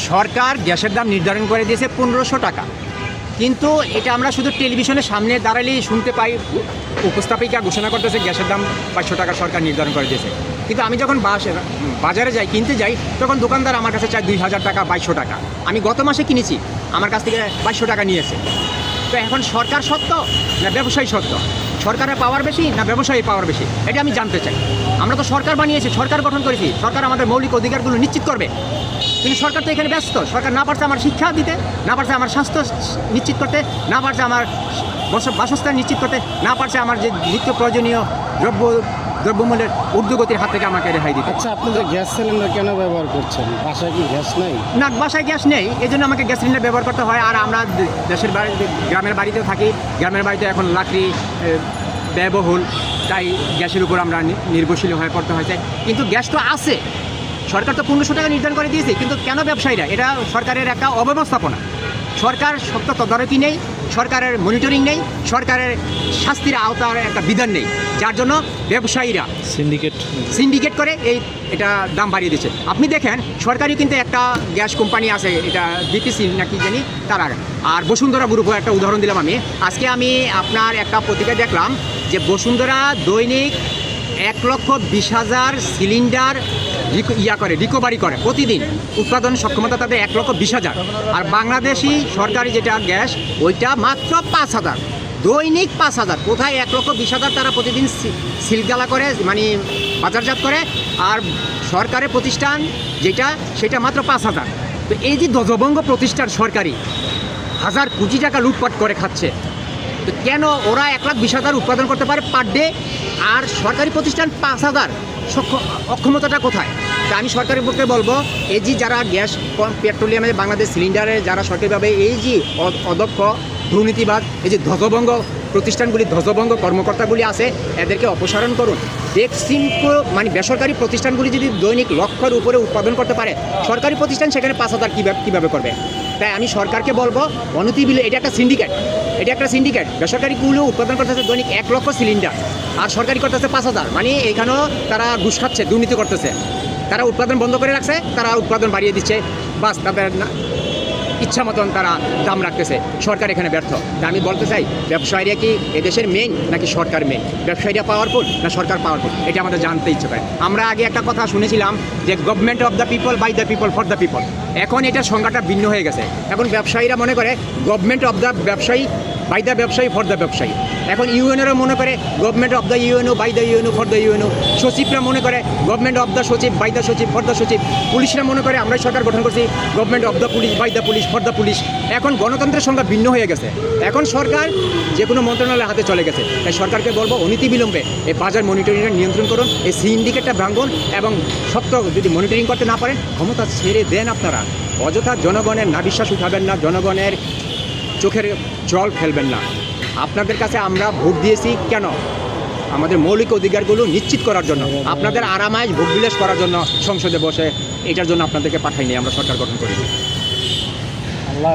সরকার গ্যাসের দাম নির্ধারণ করে দিয়েছে 1500 টাকা, কিন্তু এটা আমরা শুধু টেলিভিশনের সামনে দাঁড়ালেই শুনতে পাই, উপস্থাপিকা ঘোষণা করতেছে গ্যাসের দাম 500 টাকা সরকার নির্ধারণ করে দিয়েছে। কিন্তু আমি যখন বাজারে যাই, কিনতে যাই, তখন দোকানদার আমার কাছে চায় 2000 টাকা, 2200 টাকা। আমি গত মাসে কিনেছি, আমার কাছ থেকে 2200 টাকা নিয়েছে। তো এখন সরকার সত্য না ব্যবসায়ী সত্য? সরকারের পাওয়ার বেশি না ব্যবসায়ী পাওয়ার বেশি? এটা আমি জানতে চাই। আমরা তো সরকার বানিয়েছি, সরকার গঠন করেছি, সরকার আমাদের মৌলিক অধিকারগুলো নিশ্চিত করবে, কিন্তু সরকার তো এখানে ব্যস্ত। সরকার না পারছে আমার শিক্ষা দিতে, না পারছে আমার স্বাস্থ্য নিশ্চিত করতে, না পারছে আমার বাসস্থান নিশ্চিত করতে, না পারছে আমার যে নিত্য প্রয়োজনীয় দ্রব্যমূল্যের ঊর্ধ্বগতির হাত থেকে আমাকে রেহাই দিতে। আচ্ছা, আপনি যে গ্যাস সিলিন্ডার কেন ব্যবহার করছেন? বাসায় কি গ্যাস নেই? না, বাসায় গ্যাস নেই, এই জন্য আমাকে গ্যাস সিলিন্ডার ব্যবহার করতে হয়। আর আমরা দেশের বাড়ি, গ্রামের বাড়িতেও থাকি, গ্রামের বাড়িতে এখন লাকড়ি ব্যয়বহুল, তাই গ্যাসের উপর আমরা নির্ভরশীল হয়ে পড়তে হয়েছে। কিন্তু গ্যাস তো আছে, সরকার তো 1500 টাকা নির্ধারণ করে দিয়েছে, কিন্তু কেন ব্যবসায়ীরা? এটা সরকারের একটা অব্যবস্থাপনা। সরকার সত্য তদারকি নেই, সরকারের মনিটরিং নেই, সরকারের শাস্তির আওতার একটা বিধান নেই, যার জন্য ব্যবসায়ীরা সিন্ডিকেট করে এটা দাম বাড়িয়ে দিচ্ছে। আপনি দেখেন, সরকারি কিন্তু একটা গ্যাস কোম্পানি আছে, এটা বিপিসি নাকি জানি, তারা, আর বসুন্ধরা গ্রুপও একটা উদাহরণ দিলাম আমি। আজকে আমি আপনার একটা পত্রিকা দেখলাম যে বসুন্ধরা দৈনিক 1,20,000 সিলিন্ডার রিকভারি করে প্রতিদিন, উৎপাদন সক্ষমতা তাদের 1,20,000। আর বাংলাদেশি সরকারি যেটা গ্যাস, ওইটা মাত্র 5,000, দৈনিক 5,000। কোথায় 1,20,000 তারা প্রতিদিন সিলগালা করে, মানে বাজারজাত করে, আর সরকারের প্রতিষ্ঠান যেটা, সেটা মাত্র 5,000। তো এই যে ধ্বজভঙ্গ প্রতিষ্ঠান সরকারি, হাজার কোটি টাকা লুটপাট করে খাচ্ছে, তো কেন ওরা 1,20,000 উৎপাদন করতে পারে পার ডে, আর সরকারি প্রতিষ্ঠান 5,000? অক্ষমতাটা কোথায়? তা আমি সরকারের পক্ষে বলবো, এই যে যারা গ্যাস পেট্রোলিয়ামে বাংলাদেশ সিলিন্ডারে যারা সরকারিভাবে এই যে অদক্ষ দুর্নীতিবাদ, এই যে ধ্বজভঙ্গ প্রতিষ্ঠানগুলি, ধ্বজভঙ্গ কর্মকর্তাগুলি আছে, এদেরকে অপসারণ করুন। মানে বেসরকারি প্রতিষ্ঠানগুলি যদি দৈনিক লক্ষের উপরে উৎপাদন করতে পারে, সরকারি প্রতিষ্ঠান সেখানে 5,000 কীভাবে করবে? তাই আমি সরকারকে বলবো, অনতিবিলম্বে, এটা একটা সিন্ডিকেট, বেসরকারিগুলো উৎপাদন করতেছে দৈনিক 1 লক্ষ সিলিন্ডার, আর সরকারি করতেছে 5,000। মানে এখানেও তারা ঘুষ খাচ্ছে, দুর্নীতি করতেছে। তারা উৎপাদন বন্ধ করে রাখছে, তারা উৎপাদন বাড়িয়ে দিচ্ছে, বাস তাদের ইচ্ছা মতন তারা দাম রাখতেছে। সরকার এখানে ব্যর্থ। তা আমি বলতে চাই, ব্যবসায়ীরা কি এদেশের মেইন নাকি সরকার মেইন? ব্যবসায়ীরা পাওয়ারফুল না সরকার পাওয়ারফুল? এটা আমাদের জানতে ইচ্ছে করে। আমরা আগে একটা কথা শুনেছিলাম যে government of the people, by the people, for the people. এখন এটার সংজ্ঞাটা ভিন্ন হয়ে গেছে। এখন ব্যবসায়ীরা মনে করে গভর্নমেন্ট অফ দ্য ব্যবসায়ী, বাই দ্য ব্যবসায়ী, ফর দ্য ব্যবসায়ী। এখন ইউএনওরা মনে করে government of the UNO, by the UNO, for the UNO. সচিবরা মনে করে গভর্নমেন্ট অফ দ্য সচিব, বাই দ্য সচিব, ফর দ্য সচিব। পুলিশরা মনে করে আমরাই সরকার গঠন করছি, government of the police, by the police, for the police. এখন গণতন্ত্রের সংজ্ঞা ভিন্ন হয়ে গেছে। এখন সরকার যে কোনো মন্ত্রণালয়ের হাতে চলে গেছে। তাই সরকারকে বলবো, অনতিবিলম্বে এই বাজার মনিটরিংটা নিয়ন্ত্রণ করুন, এই সিন্ডিকেটটা ভাঙুন, এবং সত্য যদি মনিটরিং করতে না পারেন, ক্ষমতা ছেড়ে দেন। আপনারা অযথা জনগণের না বিশ্বাস উঠাবেন না, জনগণের চোখের জল ফেলবেন না। আপনাদের কাছে আমরা ভোট দিয়েছি কেন? আমাদের মৌলিক অধিকারগুলো নিশ্চিত করার জন্য, আপনাদের আরামায় ভোগ বিলাস করার জন্য সংসদে বসে, এটার জন্য আপনাদেরকে পাঠাইনি, আমরা সরকার গঠন করেছি। আল্লাহ